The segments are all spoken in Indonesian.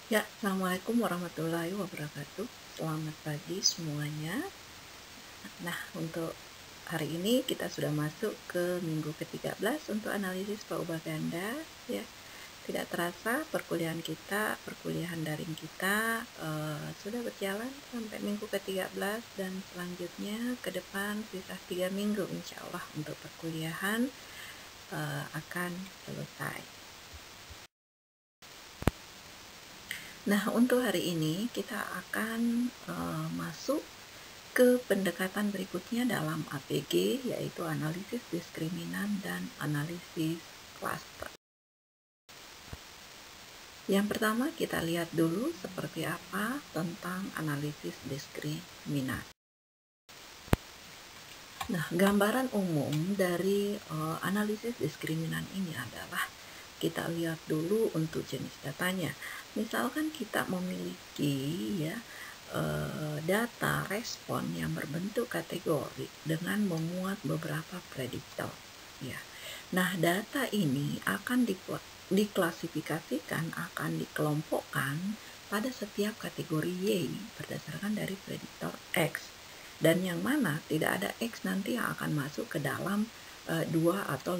Ya, Assalamualaikum warahmatullahi wabarakatuh. Selamat pagi semuanya. Nah, untuk hari ini kita sudah masuk ke minggu ke-13 untuk analisis paubah ganda. Ya, tidak terasa perkuliahan daring kita sudah berjalan sampai minggu ke-13 dan selanjutnya ke depan sisa 3 minggu insya Allah untuk perkuliahan akan selesai. Nah, untuk hari ini kita akan masuk ke pendekatan berikutnya dalam APG, yaitu analisis diskriminan dan analisis klaster. Yang pertama kita lihat dulu seperti apa tentang analisis diskriminan. Nah, gambaran umum dari analisis diskriminan ini adalah kita lihat dulu untuk jenis datanya. Misalkan kita memiliki data respon yang berbentuk kategori dengan memuat beberapa prediktor. Ya. Nah, data ini akan diklasifikasikan, akan dikelompokkan pada setiap kategori Y berdasarkan dari prediktor X. Dan yang mana tidak ada X nanti yang akan masuk ke dalam dua atau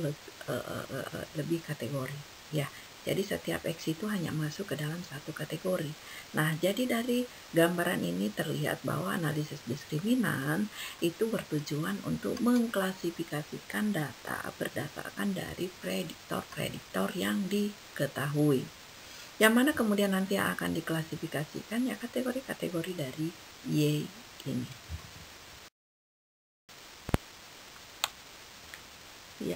lebih kategori. Ya, jadi setiap X itu hanya masuk ke dalam satu kategori. Nah, jadi dari gambaran ini terlihat bahwa analisis diskriminan itu bertujuan untuk mengklasifikasikan data berdasarkan dari prediktor-prediktor yang diketahui. Yang mana kemudian nanti akan diklasifikasikan ya kategori-kategori dari Y ini. Ya,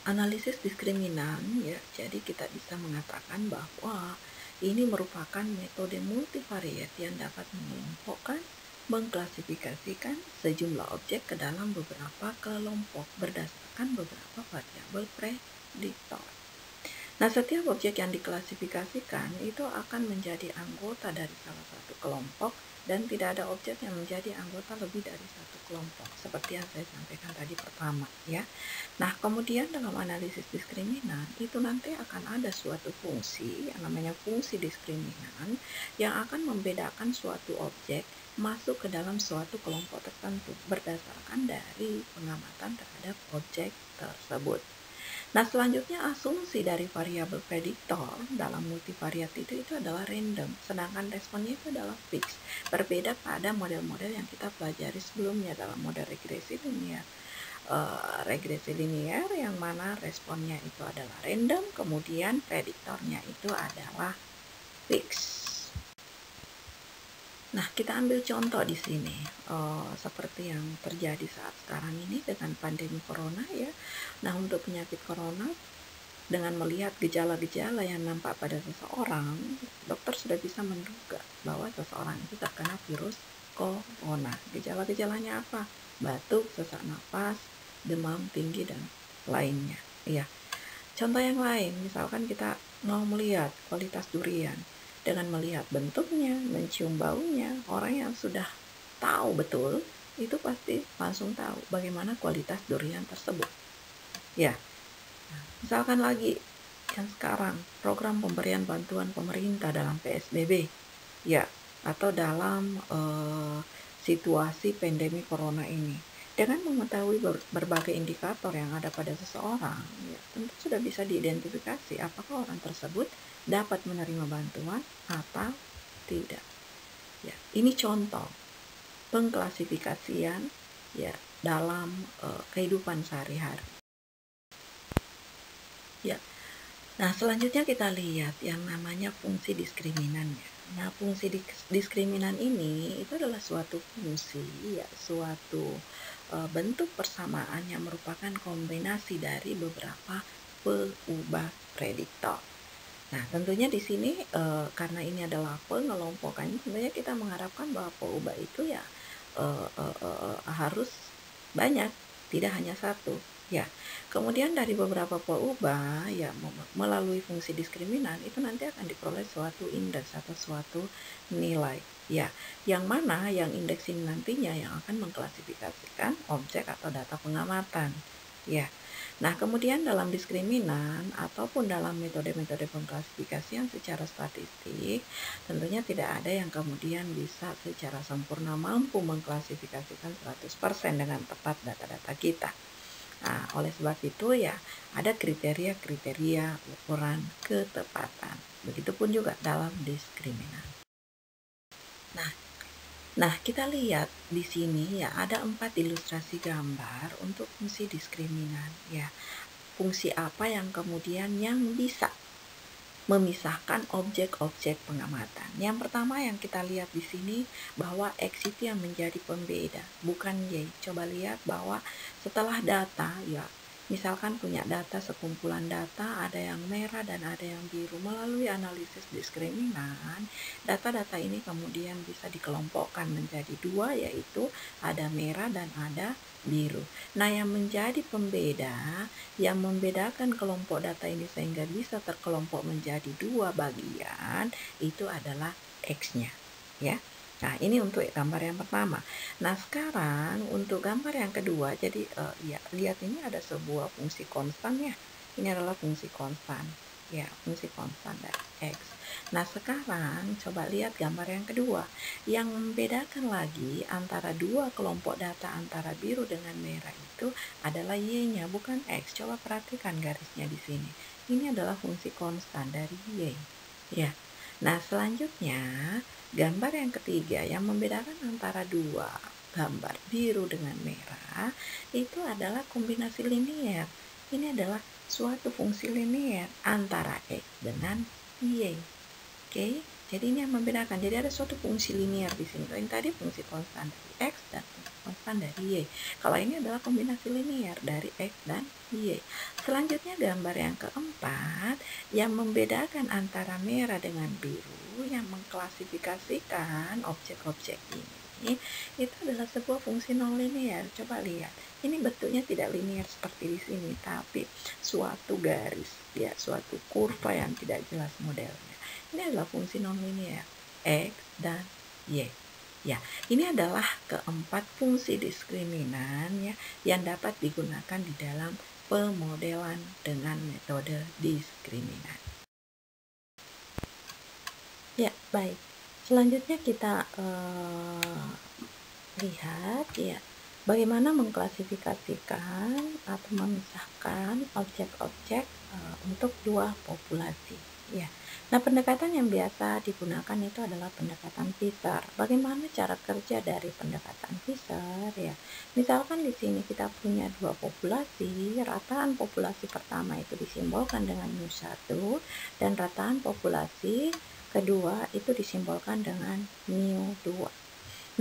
analisis diskriminan ya, jadi kita bisa mengatakan bahwa ini merupakan metode multivariat yang dapat mengelompokkan, mengklasifikasikan sejumlah objek ke dalam beberapa kelompok berdasarkan beberapa variabel prediktor. Nah, setiap objek yang diklasifikasikan itu akan menjadi anggota dari salah satu kelompok dan tidak ada objek yang menjadi anggota lebih dari satu kelompok seperti yang saya sampaikan tadi pertama ya. Nah, kemudian dalam analisis diskriminan itu nanti akan ada suatu fungsi yang namanya fungsi diskriminan yang akan membedakan suatu objek masuk ke dalam suatu kelompok tertentu berdasarkan dari pengamatan terhadap objek tersebut. Nah, selanjutnya asumsi dari variabel prediktor dalam multivariat itu adalah random, sedangkan responnya itu adalah fix. Berbeda pada model-model yang kita pelajari sebelumnya dalam model regresi linier. Regresi linier yang mana responnya itu adalah random, kemudian prediktornya itu adalah fix. Nah, kita ambil contoh di sini, seperti yang terjadi saat sekarang ini dengan pandemi corona ya. Nah, untuk penyakit corona, dengan melihat gejala-gejala yang nampak pada seseorang, dokter sudah bisa menduga bahwa seseorang itu terkena virus corona. Gejala-gejalanya apa? Batuk, sesak napas, demam tinggi, dan lainnya. Ya. Contoh yang lain, misalkan kita mau melihat kualitas durian. Dengan melihat bentuknya, mencium baunya, orang yang sudah tahu betul, itu pasti langsung tahu bagaimana kualitas durian tersebut. Ya, misalkan lagi yang sekarang, program pemberian bantuan pemerintah dalam PSBB, ya, atau dalam situasi pandemi corona ini. Dengan mengetahui berbagai indikator yang ada pada seseorang, ya, tentu sudah bisa diidentifikasi apakah orang tersebut dapat menerima bantuan atau tidak. Ya, ini contoh pengklasifikasian ya dalam kehidupan sehari-hari. Ya. Nah, selanjutnya kita lihat yang namanya fungsi diskriminan ya. Nah, fungsi diskriminan ini itu adalah suatu fungsi ya, suatu bentuk persamaan yang merupakan kombinasi dari beberapa peubah prediktor. Nah, tentunya di sini karena ini adalah pengelompokan, tentunya kita mengharapkan bahwa peubah itu ya harus banyak, tidak hanya satu. Ya, kemudian dari beberapa peubah ya melalui fungsi diskriminan itu nanti akan diperoleh suatu indeks atau suatu nilai. Ya, yang mana yang indeks ini nantinya yang akan mengklasifikasikan objek atau data pengamatan. Ya. Nah, kemudian dalam diskriminan ataupun dalam metode-metode pengklasifikasian secara statistik, tentunya tidak ada yang kemudian bisa secara sempurna mampu mengklasifikasikan 100% dengan tepat data-data kita. Nah, oleh sebab itu ya ada kriteria-kriteria ukuran ketepatan. Begitupun juga dalam diskriminan. Nah, kita lihat di sini ya ada 4 ilustrasi gambar untuk fungsi diskriminan ya. Fungsi apa yang kemudian yang bisa memisahkan objek-objek pengamatan. Yang pertama yang kita lihat di sini bahwa X itu yang menjadi pembeda, bukan Y. Coba lihat bahwa setelah data ya, misalkan punya data sekumpulan data, ada yang merah dan ada yang biru. Melalui analisis diskriminan, data-data ini kemudian bisa dikelompokkan menjadi dua, yaitu ada merah dan ada biru. Nah, yang menjadi pembeda, yang membedakan kelompok data ini sehingga bisa terkelompok menjadi dua bagian, itu adalah X-nya, ya. Nah, ini untuk gambar yang pertama. Nah, sekarang untuk gambar yang kedua, jadi ya, lihat ini ada sebuah fungsi konstan ya. Ini adalah fungsi konstan. Ya, fungsi konstan dari X. Nah, sekarang coba lihat gambar yang kedua. Yang membedakan lagi antara dua kelompok data antara biru dengan merah itu adalah Y-nya, bukan X. Coba perhatikan garisnya di sini. Ini adalah fungsi konstan dari Y. Ya. Nah, selanjutnya gambar yang ketiga yang membedakan antara dua gambar biru dengan merah itu adalah kombinasi linier. Ini adalah suatu fungsi linier antara X dengan Y. Oke, jadi ini yang membedakan. Jadi ada suatu fungsi linier di sini. Kalau yang tadi fungsi konstan dari X dan fungsi konstan dari Y. Kalau ini adalah kombinasi linier dari X dan Y. Selanjutnya gambar yang keempat yang membedakan antara merah dengan biru, yang mengklasifikasikan objek-objek ini itu adalah sebuah fungsi non-linear. Coba lihat, ini bentuknya tidak linear seperti di sini, tapi suatu garis, ya, suatu kurva yang tidak jelas modelnya. Ini adalah fungsi non-linear X dan Y. Ya, ini adalah keempat fungsi diskriminan ya yang dapat digunakan di dalam pemodelan dengan metode diskriminan. Ya, baik. Selanjutnya kita lihat ya bagaimana mengklasifikasikan atau memisahkan objek-objek untuk dua populasi ya. Nah, pendekatan yang biasa digunakan itu adalah pendekatan Fisher. Bagaimana cara kerja dari pendekatan Fisher ya? Misalkan di sini kita punya dua populasi, rataan populasi pertama itu disimbolkan dengan mu1 dan rataan populasi kedua itu disimbolkan dengan mu2.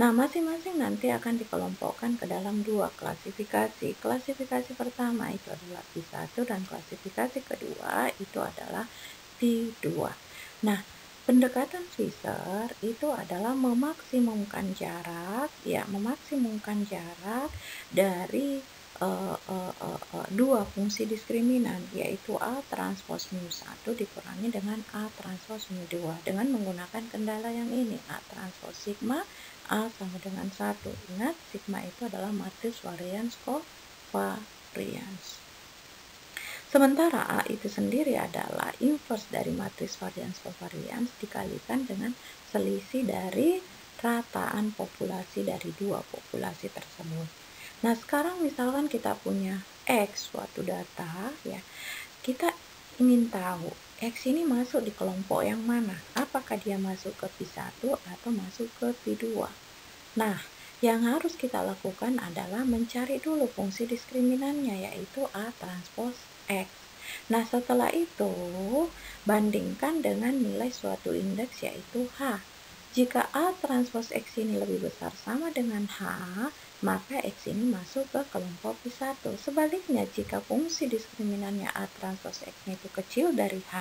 Nah, masing-masing nanti akan dikelompokkan ke dalam dua klasifikasi. Klasifikasi pertama itu adalah P1 dan klasifikasi kedua itu adalah P2. Nah, pendekatan Fisher itu adalah memaksimumkan jarak, ya, memaksimumkan jarak dari dua fungsi diskriminan, yaitu A transpos mu1 dikurangi dengan A transpos mu2 dengan menggunakan kendala yang ini, A transpos sigma A sama dengan 1. Ingat, sigma itu adalah matriks varians covariance. Sementara A itu sendiri adalah inverse dari matriks varians covariance dikalikan dengan selisih dari rataan populasi dari dua populasi tersebut. Nah, sekarang misalkan kita punya X suatu data ya, kita ingin tahu X ini masuk di kelompok yang mana, apakah dia masuk ke P1 atau masuk ke P2. Nah, yang harus kita lakukan adalah mencari dulu fungsi diskriminannya, yaitu A transpos X. Nah, setelah itu bandingkan dengan nilai suatu indeks, yaitu H. Jika A transpos X ini lebih besar sama dengan H, maka X ini masuk ke kelompok P1. Sebaliknya, jika fungsi diskriminannya A transpos X itu kecil dari H,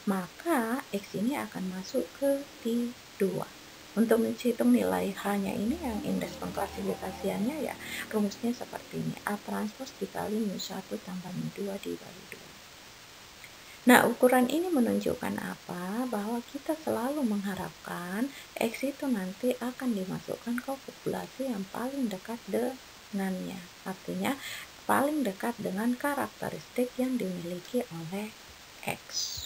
maka X ini akan masuk ke P2. Untuk menghitung nilai H-nya ini yang indeks pengklasifikasiannya ya rumusnya seperti ini. A transpos dikali mu1 tambah mu2 dibagi 2. Nah, ukuran ini menunjukkan apa? Bahwa kita selalu mengharapkan X itu nanti akan dimasukkan ke populasi yang paling dekat dengannya. Artinya paling dekat dengan karakteristik yang dimiliki oleh X.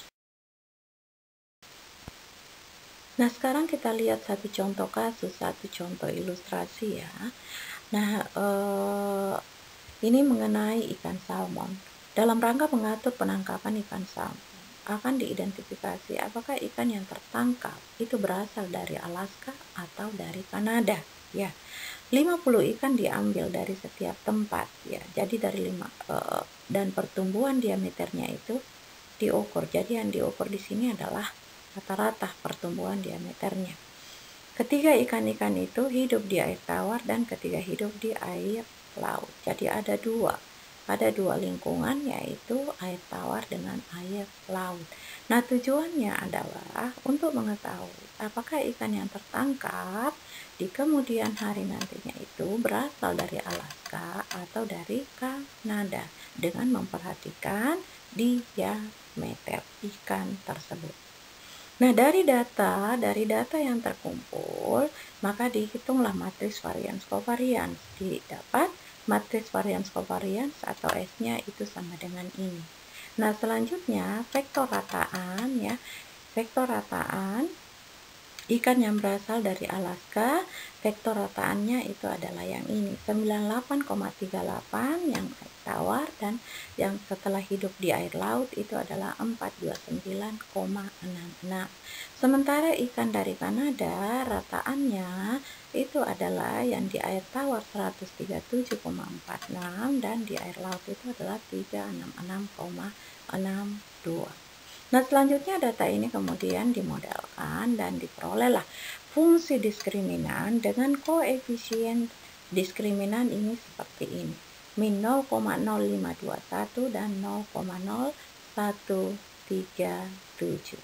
Nah, sekarang kita lihat satu contoh kasus, satu contoh ilustrasi ya. Nah, ini mengenai ikan salmon. Dalam rangka mengatur penangkapan ikan salmon, akan diidentifikasi apakah ikan yang tertangkap itu berasal dari Alaska atau dari Kanada. Ya, 50 ikan diambil dari setiap tempat ya. Jadi dari dan pertumbuhan diameternya itu diukur. Jadi yang diukur di sini adalah rata-rata pertumbuhan diameternya. Ketiga ikan-ikan itu hidup di air tawar dan ketiga hidup di air laut. Jadi ada dua lingkungan, yaitu air tawar dengan air laut. Nah, tujuannya adalah untuk mengetahui apakah ikan yang tertangkap di kemudian hari nantinya itu berasal dari Alaska atau dari Kanada dengan memperhatikan diameter ikan tersebut. Nah, dari data yang terkumpul, maka dihitunglah matriks varians covariance. Didapat matriks varians covariance atau S-nya itu sama dengan ini. Nah, selanjutnya vektor rataan ya. Vektor rataan ikan yang berasal dari Alaska, vektor rataannya itu adalah yang ini, 98,38 yang air tawar, dan yang setelah hidup di air laut itu adalah 429,66. Sementara ikan dari Kanada rataannya itu adalah yang di air tawar 137,46 dan di air laut itu adalah 366,62. Nah, selanjutnya data ini kemudian dimodelkan dan diperolehlah fungsi diskriminan dengan koefisien diskriminan ini seperti ini. Min 0,0521 dan 0,0137.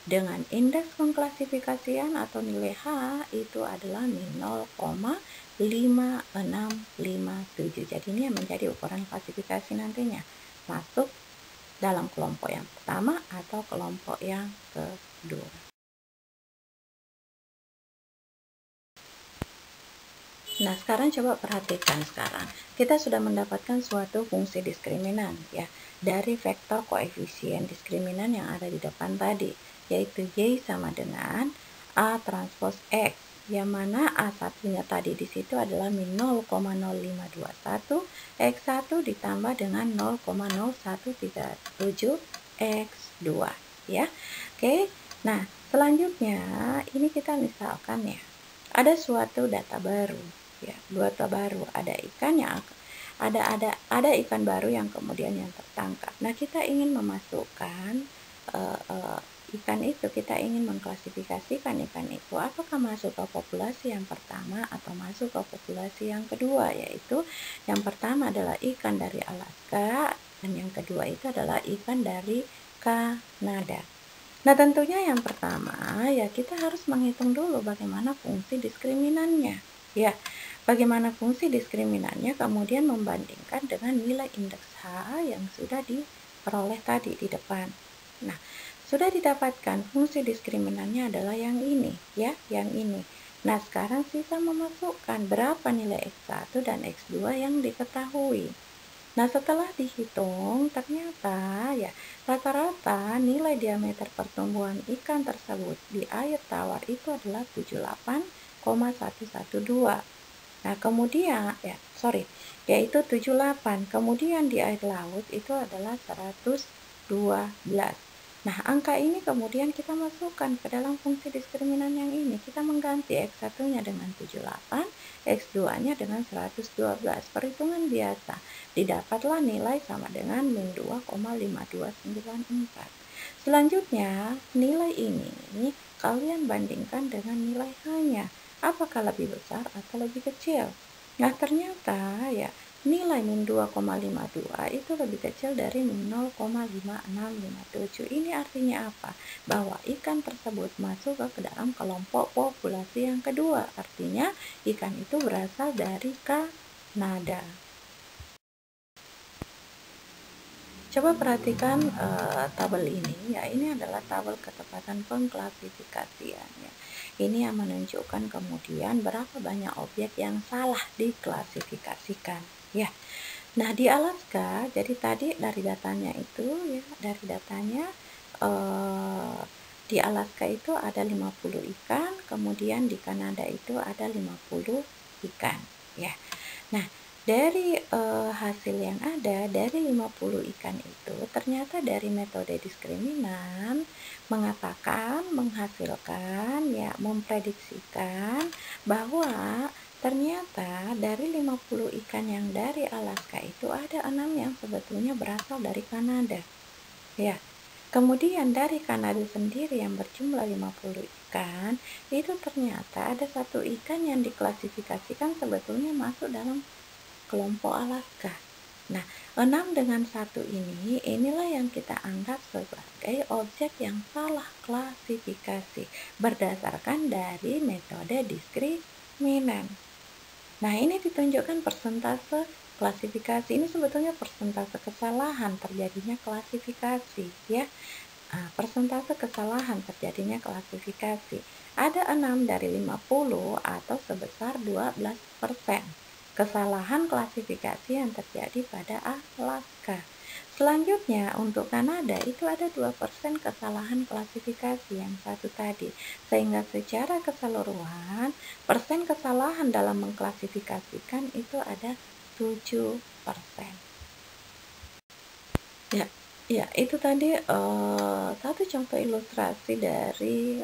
Dengan indeks pengklasifikasian atau nilai H itu adalah min 0,5657. Jadi ini yang menjadi ukuran klasifikasi nantinya. Masuk dalam kelompok yang pertama atau kelompok yang kedua. Nah, sekarang coba perhatikan sekarang. Kita sudah mendapatkan suatu fungsi diskriminan ya dari vektor koefisien diskriminan yang ada di depan tadi, yaitu Y sama dengan A transpos X, yang mana A1-nya tadi di situ adalah min 0,0521, X1 ditambah dengan 0,0137 X2 ya. Oke. Nah, selanjutnya ini kita misalkan ya, ada suatu data baru ya, ada ikan yang ada ikan baru yang kemudian yang tertangkap. Nah, kita ingin memasukkan ikan itu, kita ingin mengklasifikasikan ikan itu apakah masuk ke populasi yang pertama atau masuk ke populasi yang kedua, yaitu yang pertama adalah ikan dari Alaska dan yang kedua itu adalah ikan dari Kanada. Nah, tentunya yang pertama ya kita harus menghitung dulu bagaimana fungsi diskriminannya ya. Bagaimana fungsi diskriminannya kemudian membandingkan dengan nilai indeks H yang sudah diperoleh tadi di depan. Nah, sudah didapatkan fungsi diskriminannya adalah yang ini ya, yang ini. Nah, sekarang sisa memasukkan berapa nilai X1 dan X2 yang diketahui. Nah, setelah dihitung ternyata ya rata-rata nilai diameter pertumbuhan ikan tersebut di air tawar itu adalah 78,112. Nah, kemudian yaitu 78. Kemudian di air laut itu adalah 112. Nah, angka ini kemudian kita masukkan ke dalam fungsi diskriminan yang ini. Kita mengganti X1-nya dengan 78, X2-nya dengan 112. Perhitungan biasa. Didapatlah nilai sama dengan min 2,5294. Selanjutnya, nilai ini kalian bandingkan dengan nilai H-nya. Apakah lebih besar atau lebih kecil? Nah, ternyata ya nilai min 2,52 itu lebih kecil dari min 0,5657. Ini artinya apa? Bahwa ikan tersebut masuk ke dalam kelompok populasi yang kedua. Artinya ikan itu berasal dari Kanada. Coba perhatikan tabel ini ya, ini adalah tabel ketepatan pengklasifikasian ya. Ini yang menunjukkan kemudian berapa banyak objek yang salah diklasifikasikan ya. Nah, di Alaska, jadi tadi dari datanya itu ya, dari datanya di Alaska itu ada 50 ikan, kemudian di Kanada itu ada 50 ikan, ya. Nah, dari hasil yang ada dari 50 ikan itu ternyata dari metode diskriminan mengatakan, menghasilkan, ya, memprediksikan bahwa ternyata dari 50 ikan yang dari Alaska itu ada 6 yang sebetulnya berasal dari Kanada. Ya, kemudian dari Kanada sendiri yang berjumlah 50 ikan, itu ternyata ada satu ikan yang diklasifikasikan sebetulnya masuk dalam kelompok Alaska. Nah, 6 dengan 1 ini, inilah yang kita anggap sebagai objek yang salah klasifikasi berdasarkan dari metode diskriminan. Nah, ini ditunjukkan persentase klasifikasi. Ini sebetulnya persentase kesalahan terjadinya klasifikasi, ya. Persentase kesalahan terjadinya klasifikasi. Ada 6 dari 50 atau sebesar 12% kesalahan klasifikasi yang terjadi pada Alaska. Selanjutnya untuk Kanada itu ada 2% kesalahan klasifikasi yang satu tadi. Sehingga secara keseluruhan persen kesalahan dalam mengklasifikasikan itu ada 7%. Ya, ya itu tadi satu contoh ilustrasi dari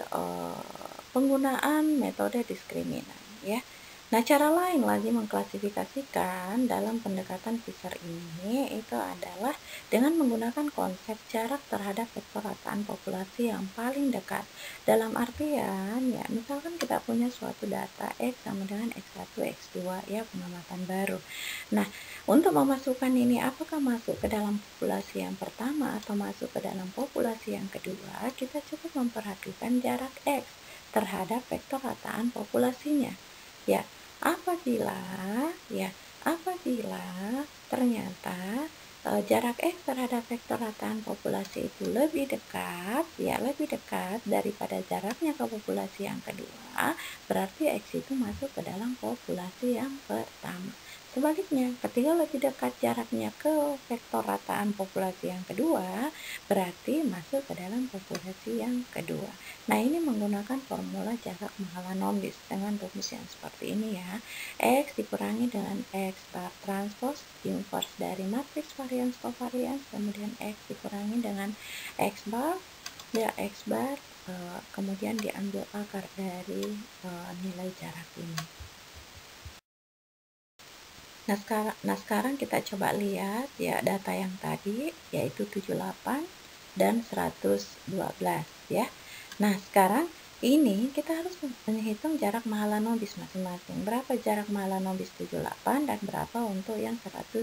penggunaan metode diskriminan, ya. Nah, cara lain lagi mengklasifikasikan dalam pendekatan Fisher ini itu adalah dengan menggunakan konsep jarak terhadap vektor rataan populasi yang paling dekat. Dalam artian, ya, misalkan kita punya suatu data X sama dengan X1, X2, ya, pengamatan baru. Nah, untuk memasukkan ini apakah masuk ke dalam populasi yang pertama atau masuk ke dalam populasi yang kedua, kita cukup memperhatikan jarak X terhadap vektor rataan populasinya. Ya, apabila apabila ternyata jarak X terhadap vektor rataan populasi itu lebih dekat, ya lebih dekat daripada jaraknya ke populasi yang kedua, berarti X itu masuk ke dalam populasi yang pertama. Sebaliknya, ketika lebih dekat jaraknya ke vektor rataan populasi yang kedua, berarti masuk ke dalam populasi yang kedua. Nah, ini menggunakan formula jarak Mahalanobis dengan rumus yang seperti ini, ya. X dikurangi dengan X bar transpose inverse dari matriks varians covariance, kemudian X dikurangi dengan X bar, ya X bar, kemudian diambil akar dari nilai jarak ini. Nah, sekarang kita coba lihat ya data yang tadi, yaitu 78 dan 112, ya. Nah, sekarang ini kita harus menghitung jarak Mahalanobis masing-masing. Berapa jarak Mahalanobis 78 dan berapa untuk yang 112.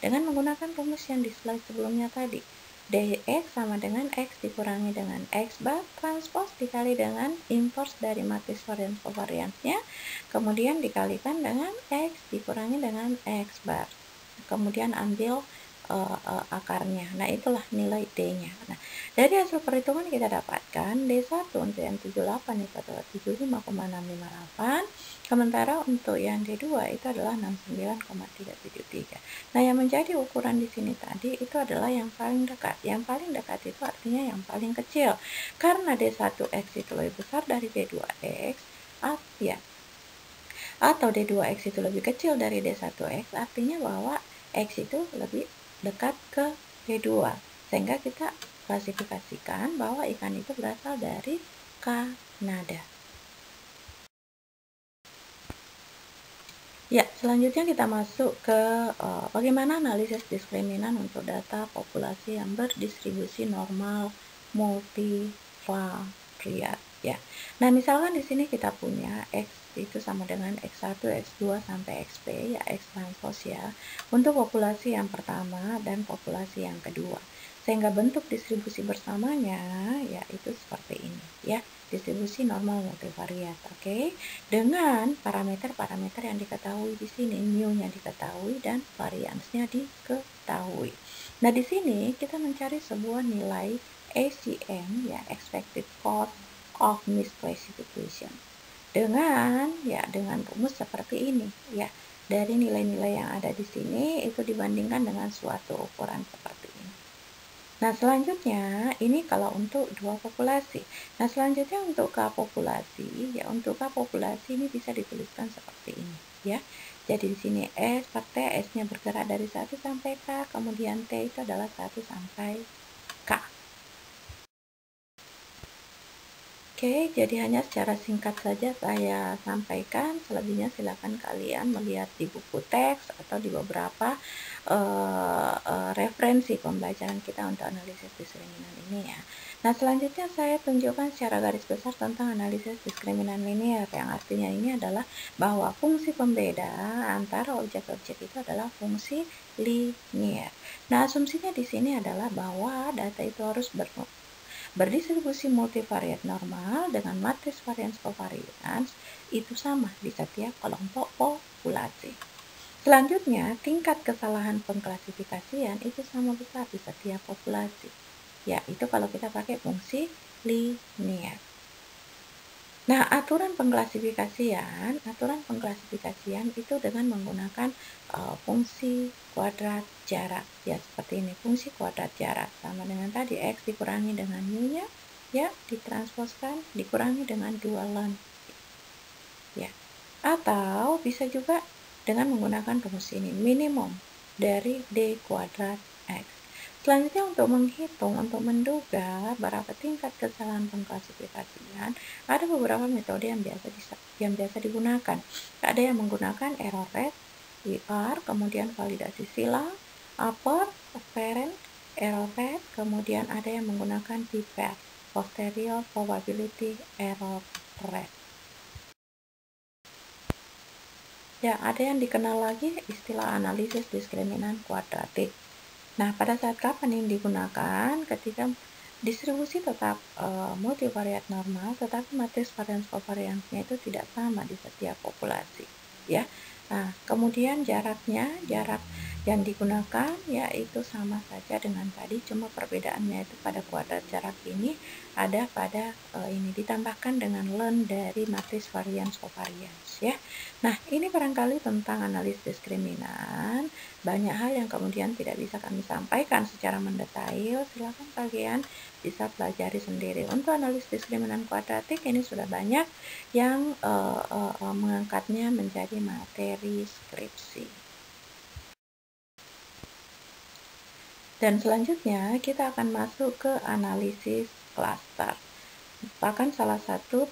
Dengan menggunakan rumus yang di slide sebelumnya tadi. Dx sama dengan X dikurangi dengan X bar transpose dikali dengan inverse dari matriks variance covariance-nya, kemudian dikalikan dengan X dikurangi dengan X bar. Kemudian ambil akarnya. Nah, itulah nilai D-nya. Nah, dari hasil perhitungan kita dapatkan D1 untuk yang 78 itu adalah 75,658, sementara untuk yang D2 itu adalah 69,373. Nah, yang menjadi ukuran di sini tadi itu adalah yang paling dekat. Yang paling dekat itu artinya yang paling kecil. Karena D1X itu lebih besar dari D2X, ya, atau D2X itu lebih kecil dari D1X, artinya bahwa X itu lebih dekat ke D2, sehingga kita klasifikasikan bahwa ikan itu berasal dari Kanada. Ya, selanjutnya kita masuk ke bagaimana analisis diskriminan untuk data populasi yang berdistribusi normal multivariat, ya. Nah, misalkan di sini kita punya X itu sama dengan X1, X2 sampai XP, ya X transpose, ya, untuk populasi yang pertama dan populasi yang kedua. Sehingga bentuk distribusi bersamanya yaitu seperti ini, ya. Distribusi normal multivariat, oke. Dengan parameter-parameter yang diketahui di sini, mu-nya diketahui dan variansnya diketahui. Nah, di sini kita mencari sebuah nilai ACM, ya, expected cost of misclassification. Dengan rumus seperti ini, ya. dari nilai-nilai yang ada di sini itu dibandingkan dengan suatu ukuran seperti ini. Nah, selanjutnya ini kalau untuk dua populasi. Nah, selanjutnya untuk K populasi, ya untuk K populasi ini bisa dituliskan seperti ini, ya. Jadi di sini S per T, S-nya bergerak dari 1 sampai K, kemudian T itu adalah 1 sampai K. Oke, jadi hanya secara singkat saja saya sampaikan, selebihnya silakan kalian melihat di buku teks atau di beberapa referensi pembelajaran kita untuk analisis diskriminan ini ya. Nah, selanjutnya saya tunjukkan secara garis besar tentang analisis diskriminan linear, yang artinya ini adalah bahwa fungsi pembeda antara objek-objek itu adalah fungsi linear. Nah, asumsinya di sini adalah bahwa data itu harus berdistribusi multivariat normal dengan matriks varians covariance itu sama di setiap kelompok populasi. Selanjutnya, tingkat kesalahan pengklasifikasian itu sama besar di setiap populasi. Ya, itu kalau kita pakai fungsi linear. Nah, aturan pengklasifikasian itu dengan menggunakan fungsi kuadrat jarak. Ya, seperti ini, fungsi kuadrat jarak sama dengan tadi X dikurangi dengan U-nya, ya, ditransposkan dikurangi dengan 2 ln. Ya. Atau bisa juga dengan menggunakan rumus ini, minimum dari D kuadrat X. Selanjutnya untuk menghitung, untuk menduga berapa tingkat kesalahan pengklasifikasian, ada beberapa metode yang biasa digunakan. Ada yang menggunakan error rate, ER, kemudian validasi silang, upper, apparent, error rate, kemudian ada yang menggunakan p-pair, posterior probability error rate. Ya, ada yang dikenal lagi istilah analisis diskriminan kuadratik. Nah, pada saat kapan ini digunakan? Ketika distribusi tetap multivariat normal, tetapi matriks varians covariance-nya itu tidak sama di setiap populasi, ya. Nah, kemudian jarak yang digunakan yaitu sama saja dengan tadi, cuma perbedaannya itu pada kuadrat jarak ini ada pada ini ditambahkan dengan ln dari matriks varians covariance, ya. Nah, ini barangkali tentang analisis diskriminan. Banyak hal yang kemudian tidak bisa kami sampaikan secara mendetail. Silakan kalian bisa pelajari sendiri. Untuk analisis diskriminan kuadratik ini sudah banyak yang mengangkatnya menjadi materi skripsi. Dan selanjutnya kita akan masuk ke analisis klaster. Merupakan salah satu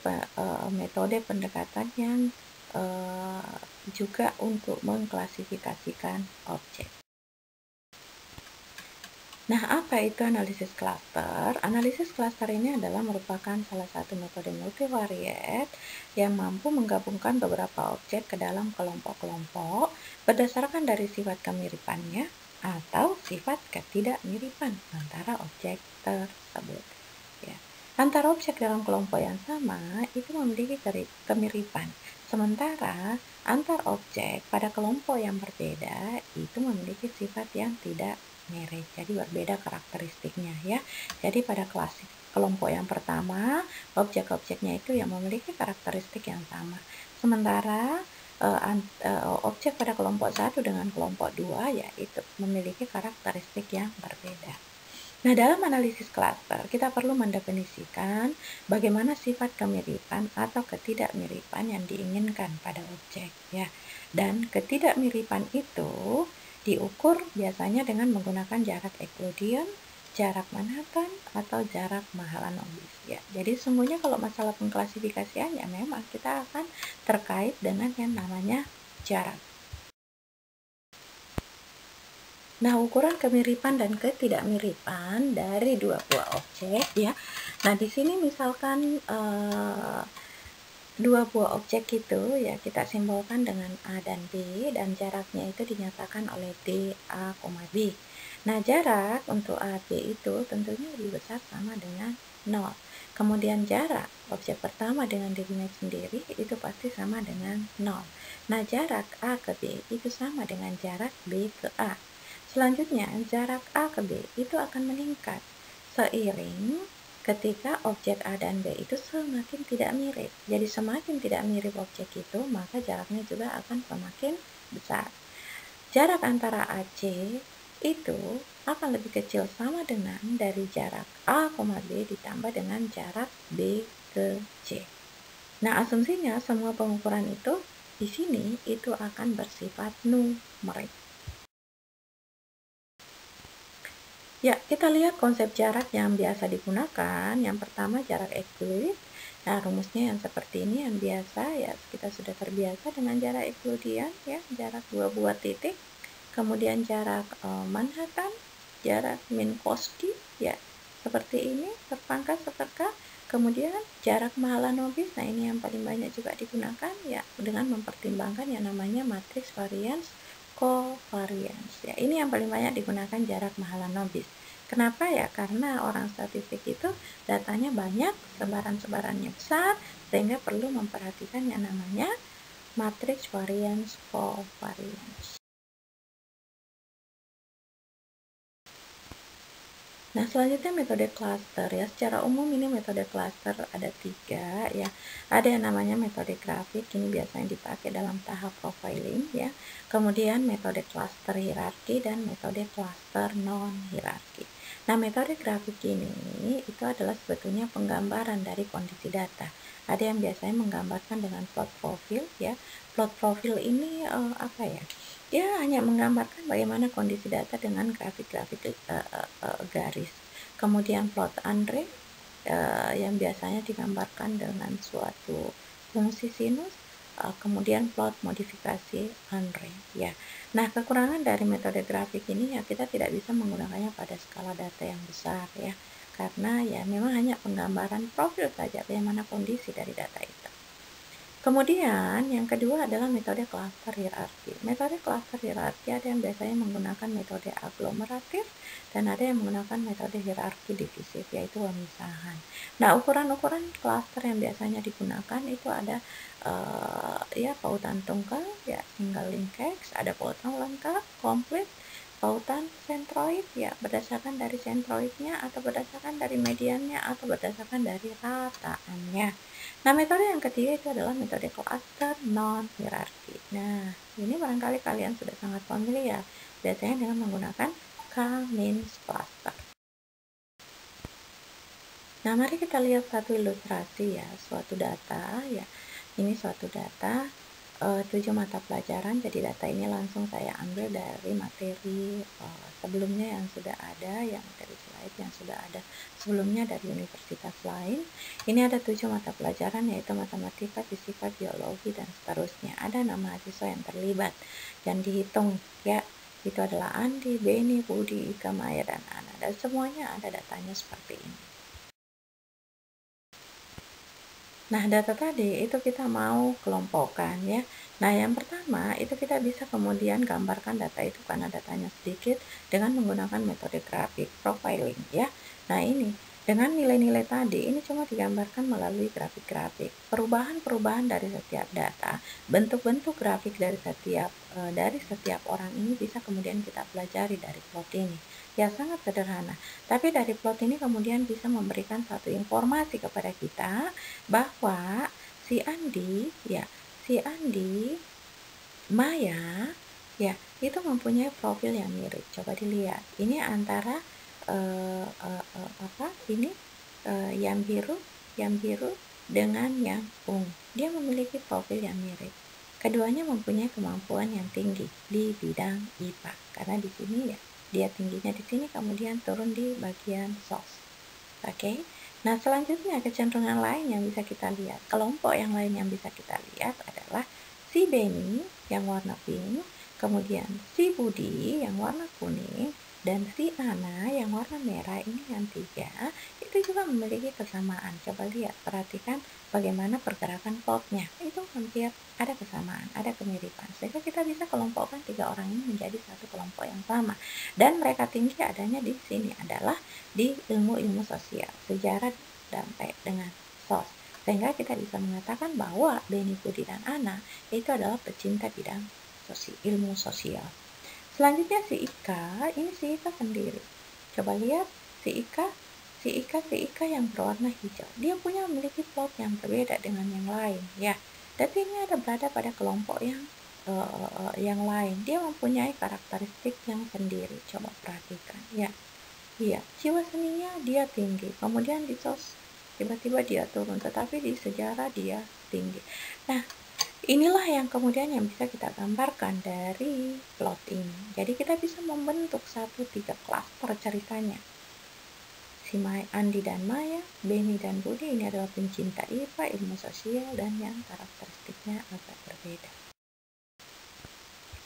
metode pendekatan yang juga untuk mengklasifikasikan objek. Nah, apa itu analisis klaster? Analisis klaster ini adalah merupakan salah satu metode multivariate yang mampu menggabungkan beberapa objek ke dalam kelompok-kelompok berdasarkan dari sifat kemiripannya atau sifat ketidakmiripan antara objek tersebut. Ya. Antara objek dalam kelompok yang sama itu memiliki kemiripan, sementara antar objek pada kelompok yang berbeda itu memiliki sifat yang tidak mirip, jadi berbeda karakteristiknya ya. Jadi pada kelompok yang pertama, objek-objeknya itu yang memiliki karakteristik yang sama, sementara objek pada kelompok 1 dengan kelompok 2 yaitu memiliki karakteristik yang berbeda. Nah, dalam analisis klaster, kita perlu mendefinisikan bagaimana sifat kemiripan atau ketidakmiripan yang diinginkan pada objek, ya. Dan ketidakmiripan itu diukur biasanya dengan menggunakan jarak Euclidean, jarak Manhattan, atau jarak Mahalanobis, ya. Jadi, sungguhnya kalau masalah pengklasifikasian, ya memang kita akan terkait dengan yang namanya jarak. Nah, ukuran kemiripan dan ketidakmiripan dari dua buah objek ya. Nah, di sini misalkan dua buah objek itu ya kita simbolkan dengan A dan B dan jaraknya itu dinyatakan oleh D, A, B. Nah, jarak untuk A, B itu tentunya lebih besar sama dengan 0. Kemudian jarak objek pertama dengan dirinya sendiri itu pasti sama dengan 0. Nah, jarak A ke B itu sama dengan jarak B ke A. Selanjutnya, jarak A ke B itu akan meningkat seiring ketika objek A dan B itu semakin tidak mirip. Jadi semakin tidak mirip objek itu, maka jaraknya juga akan semakin besar. Jarak antara AC itu akan lebih kecil sama dengan dari jarak A, B ditambah dengan jarak B ke C. Nah, asumsinya semua pengukuran itu di sini itu akan bersifat numerik. Ya, kita lihat konsep jarak yang biasa digunakan. Yang pertama jarak Euclid. Nah, rumusnya yang seperti ini yang biasa ya, kita sudah terbiasa dengan jarak Euclidean ya, jarak dua buah titik. Kemudian jarak Manhattan, jarak Minkowski ya, seperti ini, terpangkat setrika. Kemudian jarak Mahalanobis, nah ini yang paling banyak juga digunakan ya, dengan mempertimbangkan yang namanya matriks variance covariance ya. Ini yang paling banyak digunakan jarak Mahalanobis. Kenapa ya? Karena orang statistik itu datanya banyak, sebaran-sebarannya besar, sehingga perlu memperhatikan yang namanya matriks variance covariance. Nah, selanjutnya metode cluster ya. Secara umum ini metode cluster ada 3 ya. Ada yang namanya metode grafik, ini biasanya dipakai dalam tahap profiling ya. Kemudian metode cluster hierarki dan metode cluster non hierarki. Nah, metode grafik ini itu adalah sebetulnya penggambaran dari kondisi data. Ada yang biasanya menggambarkan dengan plot profil ya. Plot profil ini apa ya? Dia hanya menggambarkan bagaimana kondisi data dengan grafik-grafik garis. Kemudian plot Andre yang biasanya digambarkan dengan suatu fungsi sinus. Kemudian plot modifikasi Andre ya. Nah, kekurangan dari metode grafik ini ya, kita tidak bisa menggunakannya pada skala data yang besar ya. Karena ya memang hanya penggambaran profil saja bagaimana kondisi dari data itu. Kemudian yang kedua adalah metode cluster hierarki. Metode cluster hierarki ada yang biasanya menggunakan metode aglomeratif dan ada yang menggunakan metode hierarki divisif, yaitu pemisahan. Nah, ukuran-ukuran cluster yang biasanya digunakan itu ada ya pautan tunggal, ya single linkage, ada pautan lengkap, komplit, pautan sentroid ya berdasarkan dari sentroidnya atau berdasarkan dari mediannya atau berdasarkan dari rataannya. Nah, metode yang ketiga itu adalah metode cluster non hierarki. Nah, ini barangkali kalian sudah sangat familiar, biasanya dengan menggunakan K-means cluster. Nah, mari kita lihat satu ilustrasi ya, suatu data ya. Ini suatu data 7 mata pelajaran, jadi data ini langsung saya ambil dari materi sebelumnya yang sudah ada, yang dari slide yang sudah ada sebelumnya dari universitas lain. Ini ada 7 mata pelajaran, yaitu matematika, fisika, biologi, dan seterusnya. Ada 6 mahasiswa yang terlibat, yang dihitung ya, itu adalah Andi, Beni, Budi, Ika, Maya, dan Ana, dan semuanya ada datanya seperti ini. Nah, data tadi itu kita mau kelompokkan ya. Nah, yang pertama itu kita bisa kemudian gambarkan data itu karena datanya sedikit dengan menggunakan metode grafik profiling ya. Nah, ini dengan nilai-nilai tadi ini cuma digambarkan melalui grafik-grafik. Perubahan-perubahan dari setiap data, bentuk-bentuk grafik dari setiap orang ini bisa kemudian kita pelajari dari plot ini. Ya, sangat sederhana. Tapi dari plot ini kemudian bisa memberikan satu informasi kepada kita bahwa si Andi, Maya, ya, itu mempunyai profil yang mirip. Coba dilihat. Ini antara apa? Ini yang biru dengan yang ungu. Dia memiliki profil yang mirip. Keduanya mempunyai kemampuan yang tinggi di bidang IPA. Karena di sini ya, dia tingginya di sini kemudian turun di bagian SOS. Oke. Nah, selanjutnya kecenderungan lain yang bisa kita lihat, kelompok yang lain yang bisa kita lihat adalah si Beni yang warna pink, kemudian si Budi yang warna kuning, dan si Ana yang warna merah. Ini yang 3 itu juga memiliki kesamaan. Coba lihat, perhatikan bagaimana pergerakan plotnya, itu hampir ada kesamaan, ada kemiripan, sehingga kita bisa kelompokkan 3 orang ini menjadi satu kelompok yang sama. Dan mereka tinggi adanya di sini adalah di ilmu-ilmu sosial, sejarah sampai dengan SOS, sehingga kita bisa mengatakan bahwa Beni, Budi, dan Ana itu adalah pecinta bidang ilmu sosial. Selanjutnya si Ika, ini si Ika sendiri. Coba lihat si Ika yang berwarna hijau. Dia memiliki plot yang berbeda dengan yang lain ya. Tapi ini berada pada kelompok yang yang lain. Dia mempunyai karakteristik yang sendiri. Coba perhatikan ya. Iya, jiwa seninya dia tinggi. Kemudian di tiba-tiba dia turun, tetapi di sejarah dia tinggi. Nah, inilah yang kemudian yang bisa kita gambarkan dari plot ini. Jadi kita bisa membentuk 3 klaster ceritanya. Si Andi dan Maya, Benny dan Budi ini adalah pencinta IPA, ilmu sosial, dan yang karakteristiknya agak berbeda.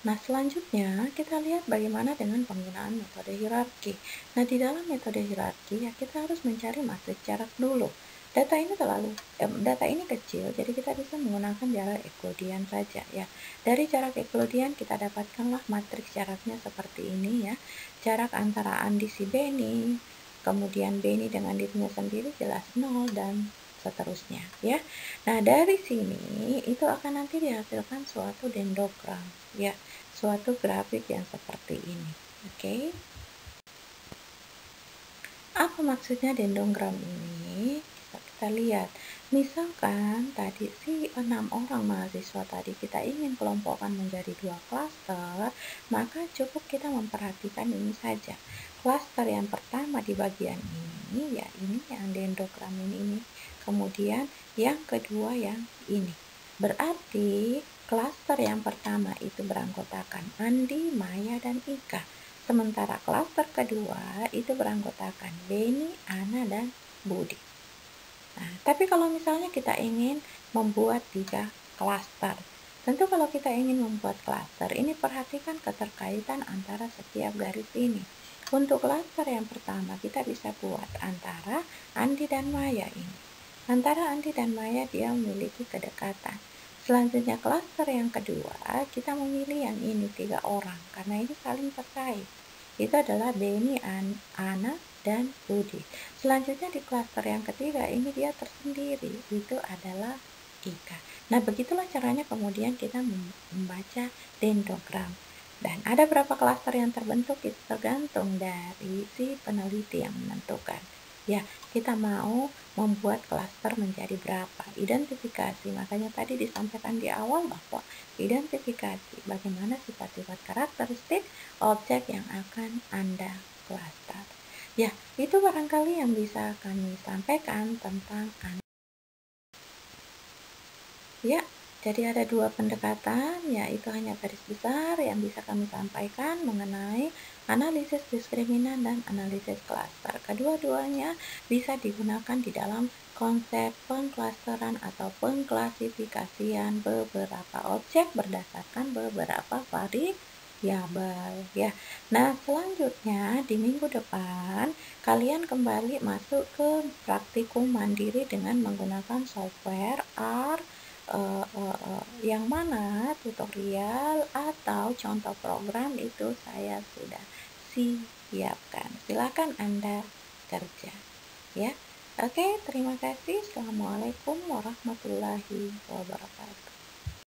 Nah, selanjutnya kita lihat bagaimana dengan penggunaan metode hierarki. Nah, di dalam metode hierarki ya kita harus mencari matriks jarak dulu. Data ini kecil, jadi kita bisa menggunakan jarak Euclidean saja ya. Dari jarak Euclidean kita dapatkanlah matriks jaraknya seperti ini ya. Jarak antara Andi si Benny, kemudian Benny dengan dirinya sendiri jelas 0 dan seterusnya ya. Nah, dari sini itu akan nanti dihasilkan suatu dendrogram ya, suatu grafik yang seperti ini. Oke. Apa maksudnya dendrogram ini? Kita lihat. Misalkan tadi si 6 orang mahasiswa tadi kita ingin kelompokkan menjadi 2 klaster, maka cukup kita memperhatikan ini saja. Klaster yang pertama di bagian ini ya ini yang dendrogram ini. Kemudian yang kedua yang ini. Berarti klaster yang pertama itu beranggotakan Andi, Maya, dan Ika. Sementara klaster kedua itu beranggotakan Benny, Ana, dan Budi. Nah, tapi kalau misalnya kita ingin membuat 3 klaster, tentu kalau kita ingin membuat klaster, ini perhatikan keterkaitan antara setiap garis ini. Untuk klaster yang pertama, kita bisa buat antara Andi dan Maya ini. Antara Andi dan Maya dia memiliki kedekatan. Selanjutnya klaster yang kedua, kita memilih yang ini 3 orang, karena ini saling terkait. Itu adalah Benny, Ana, dan Budi. Selanjutnya di klaster yang ketiga, ini dia tersendiri, itu adalah Ika. Nah, begitulah caranya kemudian kita membaca dendrogram. Dan ada berapa klaster yang terbentuk itu tergantung dari si peneliti yang menentukan. Ya, kita mau membuat klaster menjadi berapa. Identifikasi, makanya tadi disampaikan di awal bahwa identifikasi bagaimana sifat-sifat karakteristik objek yang akan Anda klaster. Ya, itu barangkali yang bisa kami sampaikan tentang ya. Jadi ada 2 pendekatan, yaitu hanya garis besar yang bisa kami sampaikan mengenai analisis diskriminan dan analisis klaster. Kedua-duanya bisa digunakan di dalam konsep pengklasteran atau pengklasifikasian beberapa objek berdasarkan beberapa variabel ya. Nah, selanjutnya di minggu depan kalian kembali masuk ke praktikum mandiri dengan menggunakan software R, yang mana tutorial atau contoh program itu saya sudah siapkan. Silakan Anda kerja ya. Oke, terima kasih. Assalamualaikum warahmatullahi wabarakatuh.